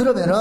그러면은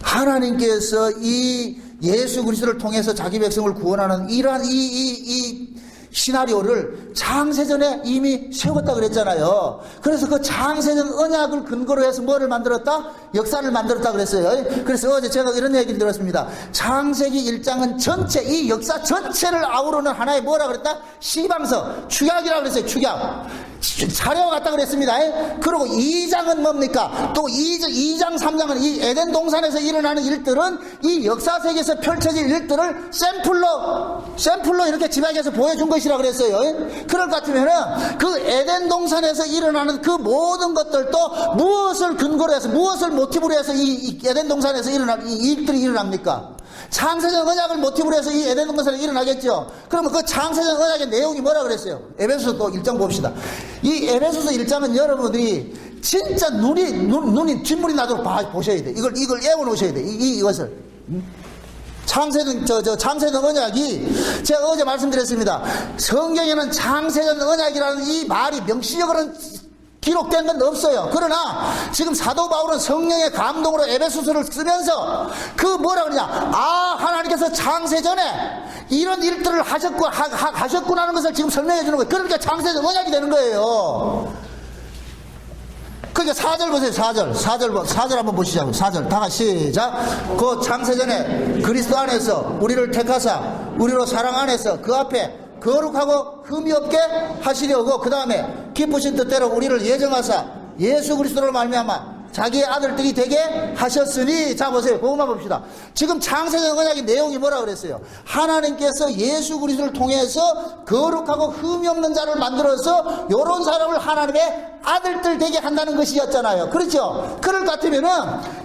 하나님께서 이 예수 그리스도를 통해서 자기 백성을 구원하는 이러한 이 시나리오를 창세전에 이미 세웠다 그랬잖아요. 그래서 그 창세전 언약을 근거로 해서 뭐를 만들었다? 역사를 만들었다 그랬어요. 그래서 어제 제가 이런 얘기를 들었습니다. 창세기 1장은 전체, 이 역사 전체를 아우르는 하나의 뭐라 그랬다? 시방서, 축약이라고 그랬어요. 축약. 자료와 같다 그랬습니다. 그리고 2장은 뭡니까? 또 2장 3장은 이 에덴 동산에서 일어나는 일들은 이 역사 세계에서 펼쳐질 일들을 샘플로 이렇게 지방에서 보여준 것이라 그랬어요. 그럴 것 같으면은 그 에덴 동산에서 일어나는 그 모든 것들도 무엇을 근거로 해서, 무엇을 모티브로 해서 이 에덴 동산에서 일어날 이 일들이 일어납니까? 창세전 언약을 모티브로 해서 이 에덴 동산에 일어나겠죠. 그러면 그 창세전 언약의 내용이 뭐라 그랬어요? 에베소서 또 1장 봅시다. 이 에베소서 1장은 여러분들이 진짜 눈이 진물이 나도록 보셔야 돼. 이걸 애워 놓으셔야 돼. 이것을. 창세전 언약이, 제가 어제 말씀드렸습니다. 성경에는 창세전 언약이라는 이 말이 명시적으로는 기록된 건 없어요. 그러나 지금 사도 바울은 성령의 감동으로 에베소서를 쓰면서 그 뭐라 그러냐, 하나님께서 창세전에 이런 일들을 하셨구나는 것을 지금 설명해 주는 거예요. 그러니까 창세전 언약이 되는 거예요. 그러니까 4절 보세요. 4절 한번 보시자고요. 4절 다 같이 시작. 그 창세전에 그리스도 안에서 우리를 택하사 우리로 사랑 안에서 그 앞에 거룩하고 흠이 없게 하시려고, 그 다음에 기쁘신 뜻대로 우리를 예정하사 예수 그리스도로 말미암아 자기의 아들들이 되게 하셨으니. 자 보세요. 그것만 봅시다. 지금 창세전 언약의 내용이 뭐라 그랬어요? 하나님께서 예수 그리스도를 통해서 거룩하고 흠이 없는 자를 만들어서 요런 사람을 하나님의 아들들 되게 한다는 것이었잖아요. 그렇죠? 그럴 것 같으면은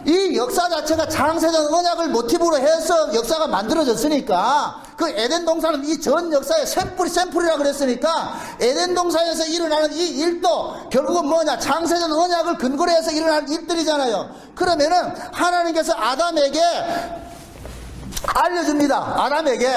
이 역사 자체가 창세전 언약을 모티브로 해서 역사가 만들어졌으니까, 그 에덴 동산은 이 전 역사의 샘플이라 그랬으니까 에덴 동산에서 일어나는 이 일도 결국은 뭐냐, 창세전 언약을 근거로 해서 일어나는 일들이잖아요. 그러면은 하나님께서 아담에게 알려줍니다. 아담에게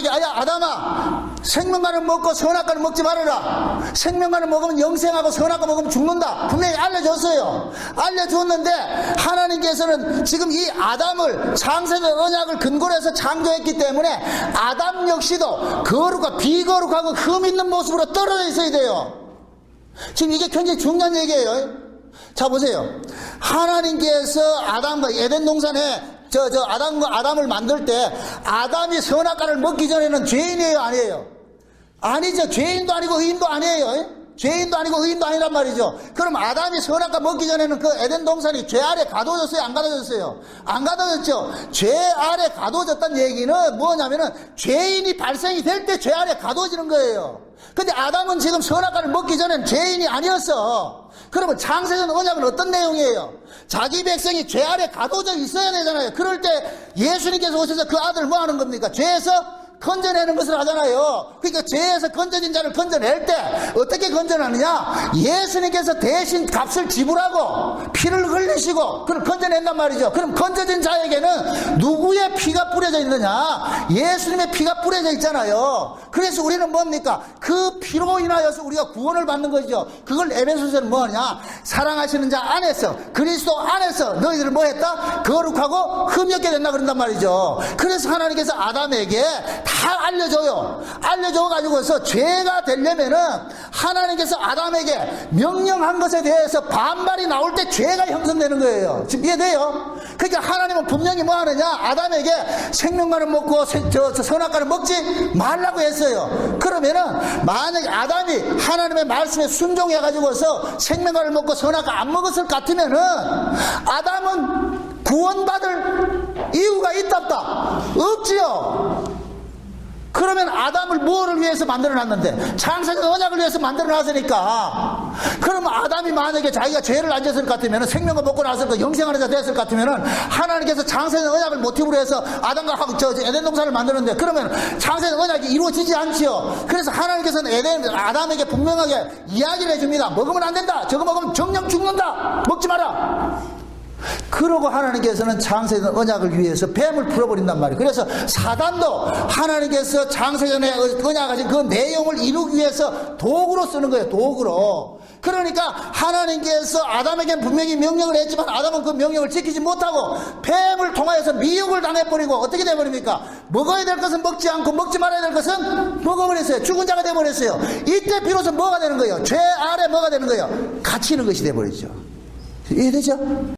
아담아, 생명과는 먹고 선악과는 먹지 말아라. 생명과는 먹으면 영생하고 선악과 먹으면 죽는다. 분명히 알려줬어요. 알려줬는데 하나님께서는 지금 이 아담을 창세전 언약을 근거로 해서 창조했기 때문에 아담 역시도 거룩과 비거룩하고 흠 있는 모습으로 떨어져 있어야 돼요. 지금 이게 굉장히 중요한 얘기예요. 자 보세요. 하나님께서 아담과 에덴 동산에 아담을 만들 때 아담이 선악과를 먹기 전에는 죄인이에요, 아니에요? 아니죠. 죄인도 아니고 의인도 아니에요. 죄인도 아니고 의인도 아니란 말이죠. 그럼 아담이 선악과 먹기 전에는 그 에덴 동산이 죄 아래 가둬졌어요, 안 가둬졌어요? 안 가둬졌죠. 죄 아래 가둬졌다는 얘기는 뭐냐면은 죄인이 발생이 될 때 죄 아래 가둬지는 거예요. 근데 아담은 지금 선악과를 먹기 전에는 죄인이 아니었어. 그러면 창세전 언약은 어떤 내용이에요? 자기 백성이 죄 아래 가둬져 있어야 되잖아요. 그럴 때 예수님께서 오셔서 그 아들을 뭐 하는 겁니까? 죄에서 건져내는 것을 하잖아요. 그러니까 죄에서 건져진 자를 건져낼 때 어떻게 건져내느냐? 예수님께서 대신 값을 지불하고 피를 흘리시고 그럼 건져낸단 말이죠. 그럼 건져진 자에게는 누구의 피가 뿌려져 있느냐? 예수님의 피가 뿌려져 있잖아요. 그래서 우리는 뭡니까? 그 피로 인하여서 우리가 구원을 받는 거죠. 그걸 에베소서는 뭐냐? 사랑하시는 자 안에서, 그리스도 안에서 너희들을 뭐 했다? 거룩하고 흠이 없게 된다 그런단 말이죠. 그래서 하나님께서 아담에게 다 알려줘가지고서 죄가 되려면은 하나님께서 아담에게 명령한 것에 대해서 반발이 나올 때 죄가 형성되는 거예요. 지금 이해돼요? 그러니까 하나님은 분명히 뭐 하느냐? 아담에게 생명과는 먹고 선악과는 먹지 말라고 했어요. 그러면은 만약에 아담이 하나님의 말씀에 순종해가지고서 생명과를 먹고 선악과 안 먹었을 것 같으면은 아담은 구원받을 이유가 있답다? 없지요. 그러면 아담을 뭐를 위해서 만들어놨는데? 창세전 언약을 위해서 만들어놨으니까. 그러면 아담이 만약에 자기가 죄를 안 졌을 것 같으면, 생명을 먹고 났을 것, 영생하는 자 됐을 것 같으면, 하나님께서 창세전 언약을 모티브로 해서 아담과 에덴 동산을 만드는데, 그러면 창세전 언약이 이루어지지 않지요. 그래서 하나님께서는 아담에게 분명하게 이야기를 해줍니다. 먹으면 안 된다. 저거 먹으면 정령 죽는다. 먹지 마라. 그러고 하나님께서는 창세전 언약을 위해서 뱀을 풀어버린단 말이에요. 그래서 사단도 하나님께서 창세전에 언약하신 그 내용을 이루기 위해서 도구로 쓰는 거예요. 도구로. 그러니까 하나님께서 아담에게 분명히 명령을 했지만 아담은 그 명령을 지키지 못하고 뱀을 통하여서 미혹을 당해버리고 어떻게 돼버립니까? 먹어야 될 것은 먹지 않고 먹지 말아야 될 것은 먹어버렸어요. 죽은 자가 돼버렸어요. 이때 비로소 뭐가 되는 거예요? 죄 아래 뭐가 되는 거예요? 갇히는 것이 돼버리죠. 이해되죠?